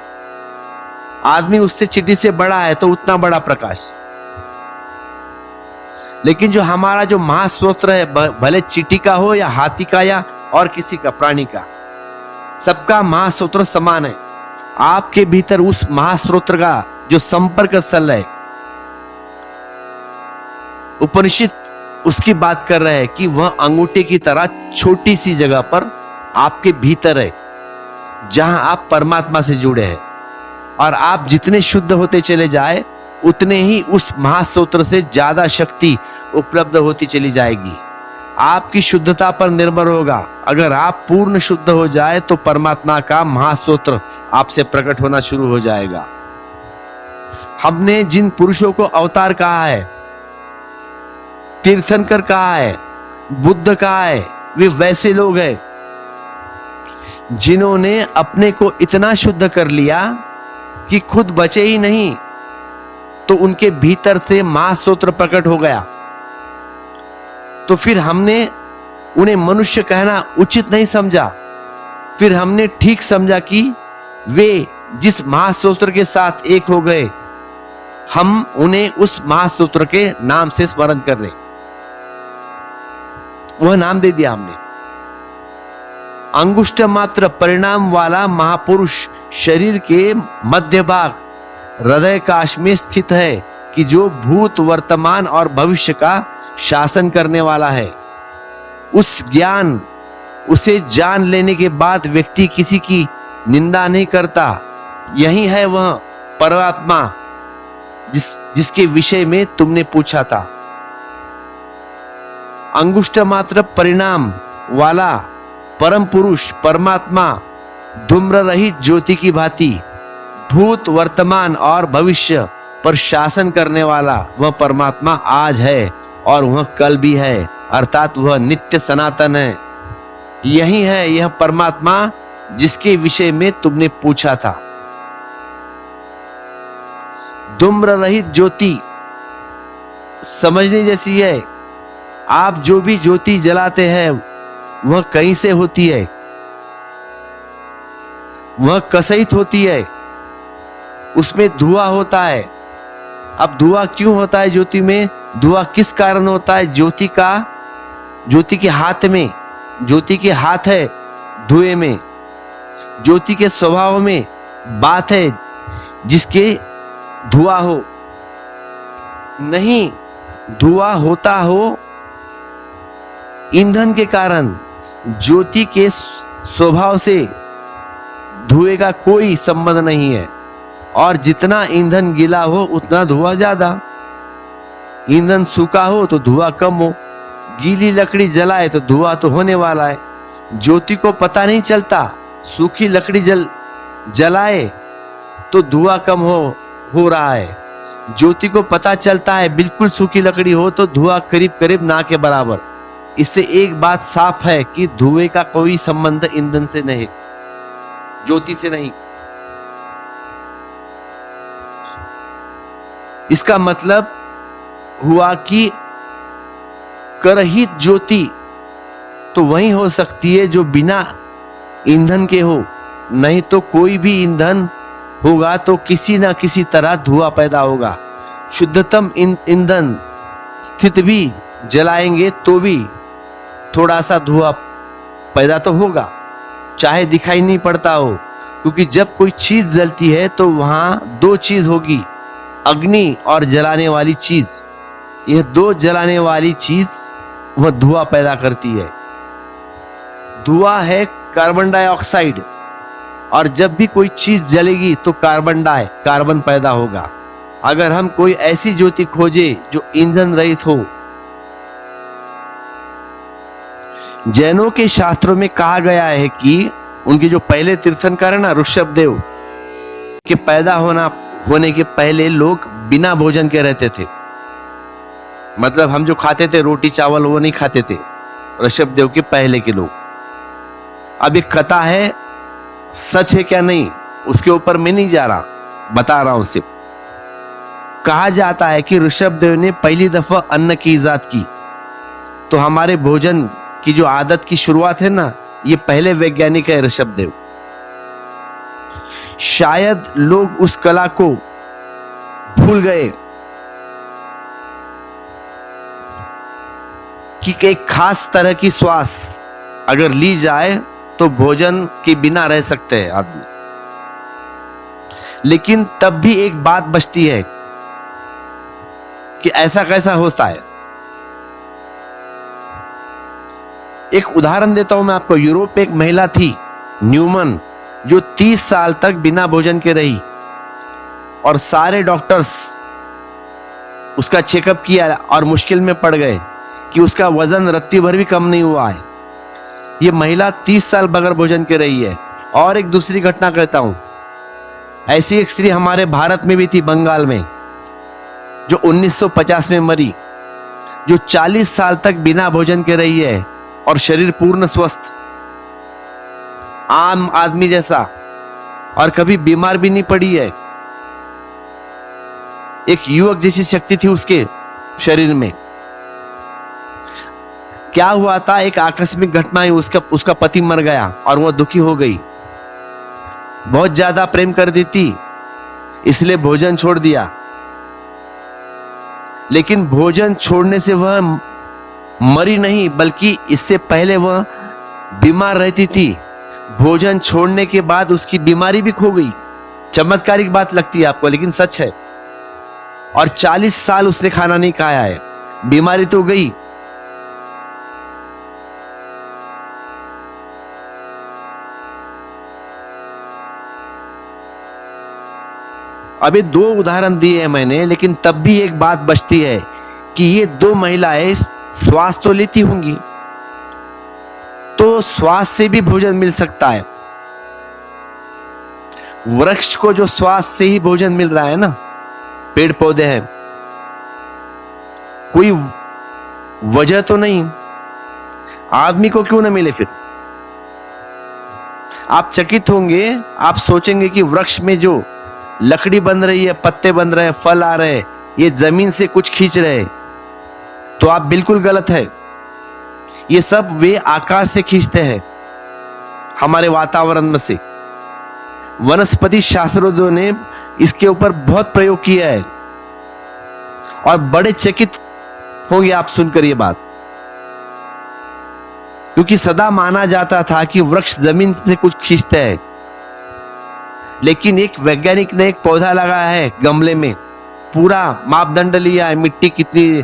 आदमी उससे चींटी से बड़ा है तो उतना बड़ा प्रकाश। लेकिन जो हमारा जो महासूत्र है, भले चींटी का हो या हाथी का या और किसी का, प्राणी का, सबका महासूत्र समान है। आपके भीतर उस महासूत्र का जो संपर्क स्थल है, उपनिषद उसकी बात कर रहे हैं कि वह अंगूठे की तरह छोटी सी जगह पर आपके भीतर है, जहां आप परमात्मा से जुड़े हैं। और आप जितने शुद्ध होते चले जाए उतने ही उस महासूत्र से ज्यादा शक्ति उपलब्ध होती चली जाएगी। आपकी शुद्धता पर निर्भर होगा। अगर आप पूर्ण शुद्ध हो जाए तो परमात्मा का महासूत्र आपसे प्रकट होना शुरू हो जाएगा। हमने जिन पुरुषों को अवतार कहा है, तीर्थंकर कहा है, बुद्ध कहा है, वे वैसे लोग हैं जिन्होंने अपने को इतना शुद्ध कर लिया कि खुद बचे ही नहीं, तो उनके भीतर से महासूत्र प्रकट हो गया। तो फिर हमने उन्हें मनुष्य कहना उचित नहीं समझा, फिर हमने ठीक समझा कि वे जिस महासूत्र के साथ एक हो गए, हम उन्हें उस महासूत्र के नाम से स्मरण कर रहे, वह नाम दे दिया हमने। अंगुष्ठ मात्र परिणाम वाला महापुरुष शरीर के मध्य भाग हृदय काश में स्थित है, कि जो भूत, वर्तमान और भविष्य का शासन करने वाला है। उस ज्ञान, उसे जान लेने के बाद व्यक्ति किसी की निंदा नहीं करता। यही है वह परमात्मा जिसके विषय में तुमने पूछा था। अंगुष्ठ मात्र परिणाम वाला परम पुरुष परमात्मा धूम्र रहित ज्योति की भांति भूत, वर्तमान और भविष्य पर शासन करने वाला वह परमात्मा आज है और वह कल भी है, अर्थात वह नित्य सनातन है। यही है यह परमात्मा जिसके विषय में तुमने पूछा था। धूम्र रहित ज्योति समझने जैसी है। आप जो भी ज्योति जलाते हैं वह कहीं से होती है, वह कसैत होती है, उसमें धुआं होता है। अब धुआं क्यों होता है ज्योति में? धुआं किस कारण होता है? ज्योति के हाथ में, ज्योति के हाथ है धुएं में, ज्योति के स्वभाव में बात है जिसके धुआं हो। नहीं, धुआं होता हो ईंधन के कारण। ज्योति के स्वभाव से धुएं का कोई संबंध नहीं है, और जितना ईंधन गीला हो उतना धुआं ज्यादा, ईंधन सूखा हो तो धुआं कम हो। गीली लकड़ी जलाए तो धुआं तो होने वाला है। ज्योति को पता नहीं चलता, सूखी लकड़ी जलाए तो धुआं कम हो रहा है। ज्योति को पता चलता है बिल्कुल सूखी लकड़ी हो तो धुआं करीब करीब ना के बराबर। इससे एक बात साफ है कि धुएं का कोई संबंध ईंधन से नहीं, ज्योति से नहीं। इसका मतलब हुआ कि करहित ज्योति तो वही हो सकती है जो बिना ईंधन के हो, नहीं तो कोई भी ईंधन होगा तो किसी ना किसी तरह धुआं पैदा होगा। शुद्धतम ईंधन स्थित भी जलाएंगे तो भी थोड़ा सा धुआं पैदा तो होगा, चाहे दिखाई नहीं पड़ता हो, क्योंकि जब कोई चीज जलती है तो वहां दो चीज होगी, अग्नि और जलाने वाली चीज। यह दो जलाने वाली चीज वह धुआं पैदा करती है। धुआं है कार्बन डाइऑक्साइड, और जब भी कोई चीज जलेगी तो कार्बन पैदा होगा। अगर हम कोई ऐसी ज्योति खोजे जो ईंधन रहित हो। जैनों के शास्त्रों में कहा गया है कि उनके जो पहले तीर्थंकर है ना, ऋषभदेव के पैदा होने के पहले लोग बिना भोजन के रहते थे। मतलब हम जो खाते थे रोटी चावल वो नहीं खाते थे, ऋषभदेव के पहले के लोग। अब एक कथा है, सच है क्या नहीं उसके ऊपर मैं नहीं जा रहा, बता रहा हूं सिर्फ। कहा जाता है कि ऋषभदेव ने पहली दफा अन्न की इजाद की, तो हमारे भोजन की जो आदत की शुरुआत है ना, ये पहले वैज्ञानिक है ऋषभदेव। शायद लोग उस कला को भूल गए कि एक खास तरह की श्वास अगर ली जाए तो भोजन के बिना रह सकते हैं आदमी। लेकिन तब भी एक बात बचती है कि ऐसा कैसा होता है। एक उदाहरण देता हूं मैं आपको। यूरोप में एक महिला थी न्यूमन, जो 30 साल तक बिना भोजन के रही, और सारे डॉक्टर्स उसका चेकअप किया और मुश्किल में पड़ गए कि उसका वजन रत्ती भर भी कम नहीं हुआ है। ये महिला 30 साल बगैर भोजन के रही है। और एक दूसरी घटना कहता हूं, ऐसी एक स्त्री हमारे भारत में भी थी, बंगाल में, जो 1950 में मरी, जो 40 साल तक बिना भोजन के रही है और शरीर पूर्ण स्वस्थ, आम आदमी जैसा, और कभी बीमार भी नहीं पड़ी है। एक युवक जैसी शक्ति थी उसके शरीर में। क्या हुआ था, एक आकस्मिक घटना हुई, उसका पति मर गया और वह दुखी हो गई, बहुत ज्यादा प्रेम कर दी थी, इसलिए भोजन छोड़ दिया। लेकिन भोजन छोड़ने से वह मरी नहीं, बल्कि इससे पहले वह बीमार रहती थी। भोजन छोड़ने के बाद उसकी बीमारी भी खो गई। चमत्कारिक बात लगती है आपको, लेकिन सच है। और 40 साल उसने खाना नहीं खाया है, बीमारी तो गई। अभी 2 उदाहरण दिए हैं मैंने, लेकिन तब भी एक बात बचती है कि ये 2 महिलाएं श्वास तो लेती होंगी, तो श्वास से भी भोजन मिल सकता है। वृक्ष को जो श्वास से ही भोजन मिल रहा है ना, पेड़ पौधे हैं, कोई वजह तो नहीं, आदमी को क्यों ना मिले फिर? आप चकित होंगे, आप सोचेंगे कि वृक्ष में जो लकड़ी बन रही है, पत्ते बन रहे हैं, फल आ रहे हैं, ये जमीन से कुछ खींच रहे हैं, तो आप बिल्कुल गलत है। ये सब वे आकाश से खींचते हैं, हमारे वातावरण में से। वनस्पति शास्त्रज्ञों ने इसके ऊपर बहुत प्रयोग किया है, और बड़े चकित होंगे आप सुनकर ये बात, क्योंकि सदा माना जाता था कि वृक्ष जमीन से कुछ खींचते हैं। लेकिन एक वैज्ञानिक ने एक पौधा लगाया है गमले में, पूरा मापदंड लिया है, मिट्टी कितनी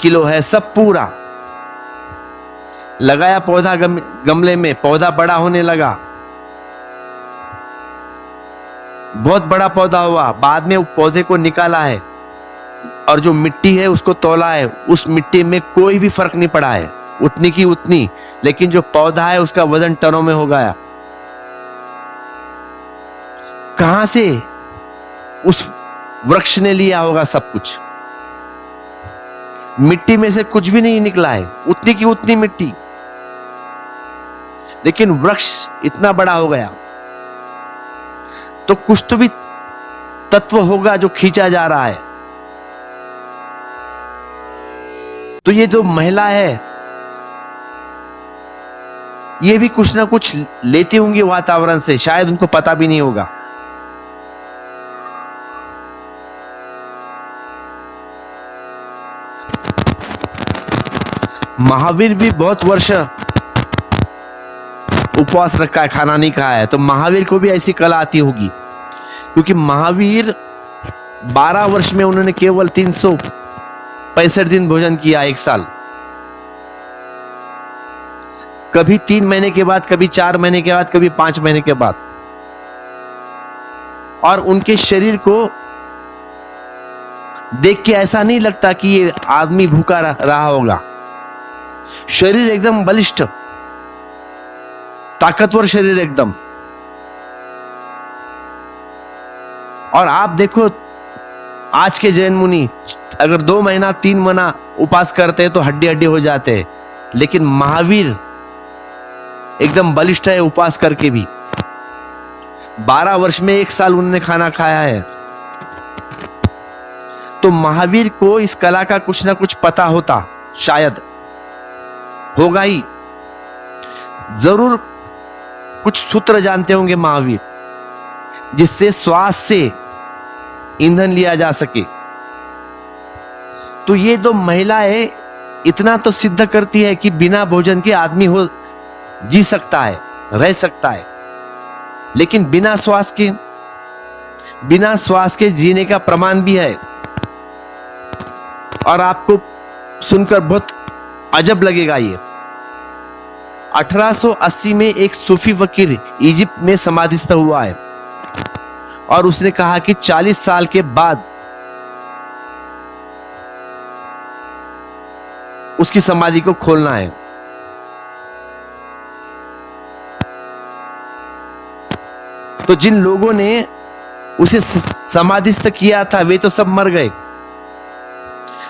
किलो है, सब पूरा लगाया पौधा गमले में। पौधा बड़ा होने लगा, बहुत बड़ा पौधा हुआ। बाद में पौधे को निकाला है और जो मिट्टी है उसको तौला है, उस मिट्टी में कोई भी फर्क नहीं पड़ा है, उतनी की उतनी। लेकिन जो पौधा है उसका वजन टनों में हो गया। कहां से उस वृक्ष ने लिया होगा सब कुछ? मिट्टी में से कुछ भी नहीं निकला है, उतनी की उतनी मिट्टी, लेकिन वृक्ष इतना बड़ा हो गया। तो कुछ तो भी तत्व होगा जो खींचा जा रहा है। तो ये जो महिला है, ये भी कुछ ना कुछ लेती होंगी वातावरण से, शायद उनको पता भी नहीं होगा। महावीर भी बहुत वर्ष उपवास रखा है, खाना नहीं खाया है, तो महावीर को भी ऐसी कला आती होगी, क्योंकि महावीर 12 वर्ष में उन्होंने केवल 365 दिन भोजन किया, एक साल। कभी 3 महीने के बाद, कभी 4 महीने के बाद, कभी 5 महीने के बाद। और उनके शरीर को देख के ऐसा नहीं लगता कि ये आदमी भूखा रहा होगा। शरीर एकदम बलिष्ठ, ताकतवर शरीर एकदम। और आप देखो आज के जैन मुनि अगर 2 महीना 3 महीना उपवास करते हैं तो हड्डी हड्डी हो जाते हैं, लेकिन महावीर एकदम बलिष्ठ है उपवास करके भी। 12 वर्ष में 1 साल उन्होंने खाना खाया है। तो महावीर को इस कला का कुछ ना कुछ पता होता, शायद होगा ही, जरूर कुछ सूत्र जानते होंगे महावीर, जिससे श्वास से ईंधन लिया जा सके। तो ये दो महिलाएं इतना तो सिद्ध करती है कि बिना भोजन के आदमी जी सकता है, रह सकता है, लेकिन बिना श्वास के जीने का प्रमाण भी है। और आपको सुनकर बहुत अजब लगेगा ये। 1880 में एक सूफी फकीर इजिप्ट में समाधिस्थ हुआ है, और उसने कहा कि 40 साल के बाद उसकी समाधि को खोलना है। तो जिन लोगों ने उसे समाधिस्थ किया था वे तो सब मर गए।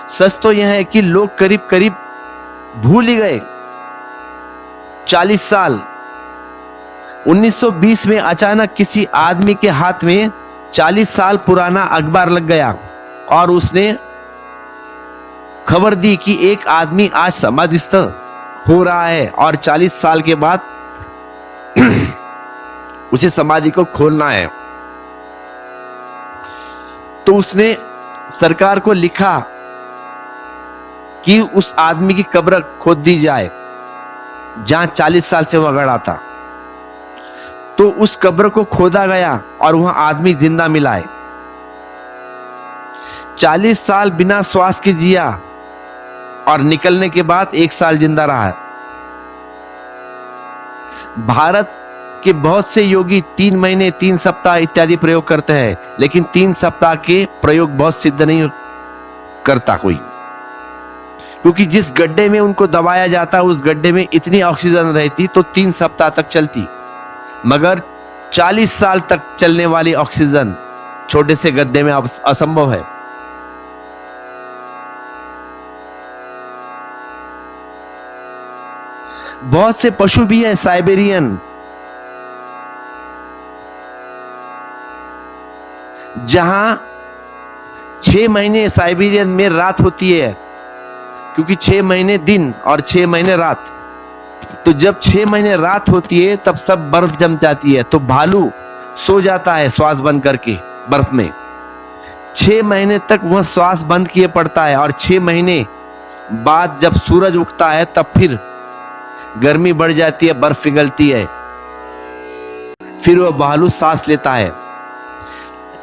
सच तो यह है कि लोग करीब करीब भूल ही गए। 40 साल 1920 में अचानक किसी आदमी के हाथ में 40 साल पुराना अखबार लग गया, और उसने खबर दी कि एक आदमी आज समाधिस्थ हो रहा है और 40 साल के बाद उसे समाधि को खोलना है। तो उसने सरकार को लिखा कि उस आदमी की कब्र खोद दी जाए जहां 40 साल से वह गड़ा था। तो उस कब्र को खोदा गया और वह आदमी जिंदा मिला है। 40 साल बिना श्वास के जिया और निकलने के बाद 1 साल जिंदा रहा है। भारत के बहुत से योगी 3 महीने 3 सप्ताह इत्यादि प्रयोग करते हैं, लेकिन 3 सप्ताह के प्रयोग बहुत सिद्ध नहीं करता कोई, क्योंकि जिस गड्ढे में उनको दबाया जाता उस गड्ढे में इतनी ऑक्सीजन रहती तो 3 सप्ताह तक चलती, मगर 40 साल तक चलने वाली ऑक्सीजन छोटे से गड्ढे में असंभव है। बहुत से पशु भी हैं साइबेरियन, जहां 6 महीने साइबेरियन में रात होती है, क्योंकि 6 महीने दिन और 6 महीने रात। तो जब 6 महीने रात होती है तब सब बर्फ जम जाती है, तो भालू सो जाता है श्वास बंद करके बर्फ में। 6 महीने तक वह श्वास बंद किए पड़ता है, और 6 महीने बाद जब सूरज उगता है तब फिर गर्मी बढ़ जाती है, बर्फ पिघलती है, फिर वह भालू सांस लेता है।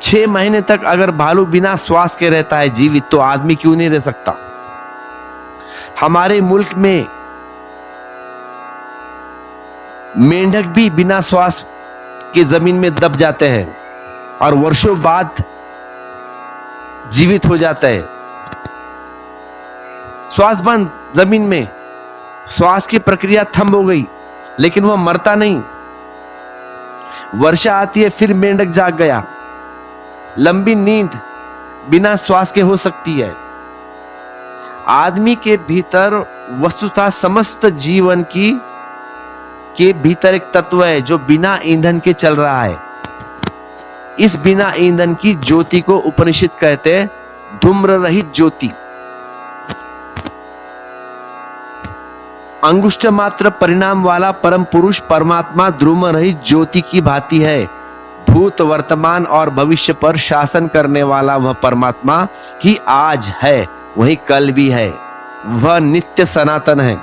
6 महीने तक अगर भालू बिना श्वास के रहता है जीवित, तो आदमी क्यों नहीं रह सकता। हमारे मुल्क में मेंढक भी बिना श्वास के जमीन में दब जाते हैं और वर्षों बाद जीवित हो जाता है। श्वास बंद जमीन में, श्वास की प्रक्रिया थम हो गई, लेकिन वह मरता नहीं। वर्षा आती है, फिर मेंढक जाग गया। लंबी नींद बिना श्वास के हो सकती है। आदमी के भीतर वस्तुतः समस्त जीवन की के भीतर एक तत्व है जो बिना ईंधन के चल रहा है। इस बिना ईंधन की ज्योति को उपनिषद कहते हैं धूम्र रहित ज्योति। अंगुष्ठ मात्र परिणाम वाला परम पुरुष परमात्मा ध्रुव रहित ज्योति की भांति है। भूत वर्तमान और भविष्य पर शासन करने वाला वह परमात्मा ही आज है, वही कल भी है। वह नित्य सनातन है।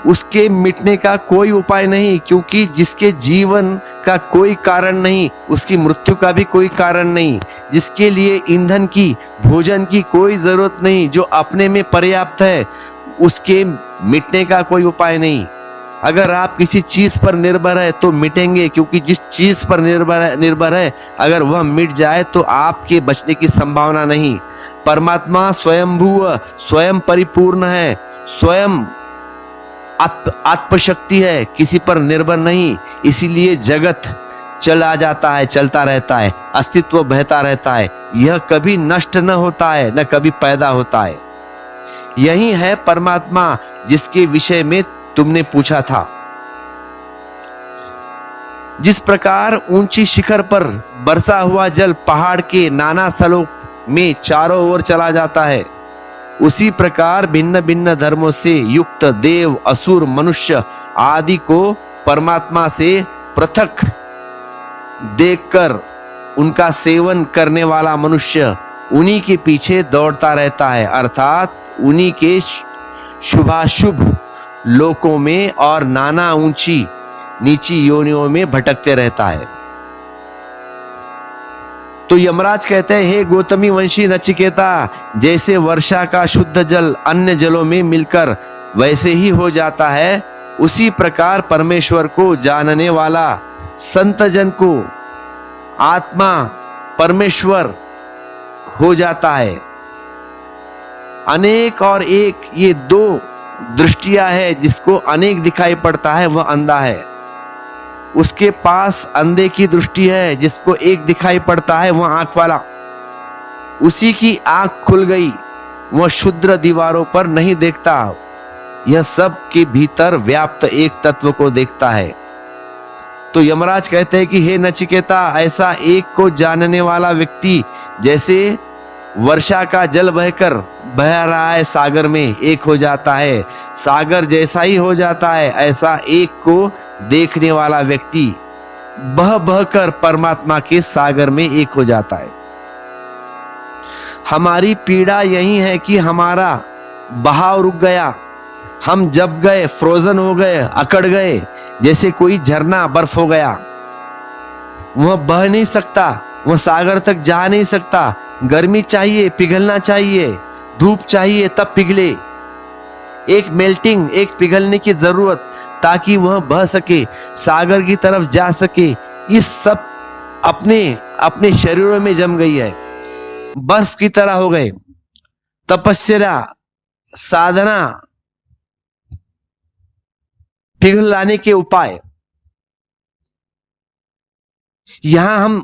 उसके मिटने का कोई उपाय नहीं, क्योंकि जिसके जीवन का कोई कारण नहीं उसकी मृत्यु का भी कोई कारण नहीं। जिसके लिए ईंधन की भोजन की कोई जरूरत नहीं, जो अपने में पर्याप्त है, उसके मिटने का कोई उपाय नहीं। अगर आप किसी चीज पर निर्भर है तो मिटेंगे, क्योंकि जिस चीज पर निर्भर है अगर वह मिट जाए तो आपके बचने की संभावना नहीं। परमात्मा स्वयंभू स्वयं परिपूर्ण है, स्वयं आत्मशक्ति है, किसी पर निर्भर नहीं। इसीलिए जगत चला जाता है, चलता रहता है, अस्तित्व बहता रहता है। यह कभी नष्ट न होता है न कभी पैदा होता है। यही है परमात्मा जिसके विषय में तुमने पूछा था। जिस प्रकार ऊंची शिखर पर बरसा हुआ जल पहाड़ के नाना स्थलों में चारों ओर चला जाता है, उसी प्रकार भिन्न भिन्न धर्मों से युक्त देव, असुर, मनुष्य आदि को परमात्मा से पृथक देखकर उनका सेवन करने वाला मनुष्य उन्हीं के पीछे दौड़ता रहता है, अर्थात उन्हीं के शुभाशुभ लोकों में और नाना ऊंची नीची योनियों में भटकते रहता है। तो यमराज कहते हैं, हे गौतमी वंशी नचिकेता, जैसे वर्षा का शुद्ध जल अन्य जलों में मिलकर वैसे ही हो जाता है, उसी प्रकार परमेश्वर को जानने वाला संत जन को आत्मा परमेश्वर हो जाता है। अनेक और एक ये दो दृष्टियां है। जिसको अनेक दिखाई पड़ता है वह अंधा है। उसके पास अंधे की दृष्टि है, जिसको एक दिखाई पड़ता है वह आंख वाला। उसी की आंख खुल गई, वह क्षुद्र दीवारों पर नहीं देखता, यह सब के भीतर व्याप्त एक तत्व को देखता है। तो यमराज कहते हैं कि हे नचिकेता, ऐसा एक को जानने वाला व्यक्ति जैसे वर्षा का जल बहकर बह रहा है सागर में, एक हो जाता है। सागर जैसा ही हो जाता है, ऐसा एक को देखने वाला व्यक्ति बह बहकर परमात्मा के सागर में एक हो जाता है। हमारी पीड़ा यही है कि हमारा बहाव रुक गया। हम जब गए फ्रोजन हो गए, अकड़ गए, जैसे कोई झरना बर्फ हो गया। वह बह नहीं सकता, वह सागर तक जा नहीं सकता। गर्मी चाहिए, पिघलना चाहिए, धूप चाहिए तब पिघले। एक मेल्टिंग, एक पिघलने की जरूरत, ताकि वह बह सके, सागर की तरफ जा सके। इस सब अपने अपने शरीरों में जम गई है, बर्फ की तरह हो गए। तपस्या, साधना, पिघल लाने के उपाय। यहां हम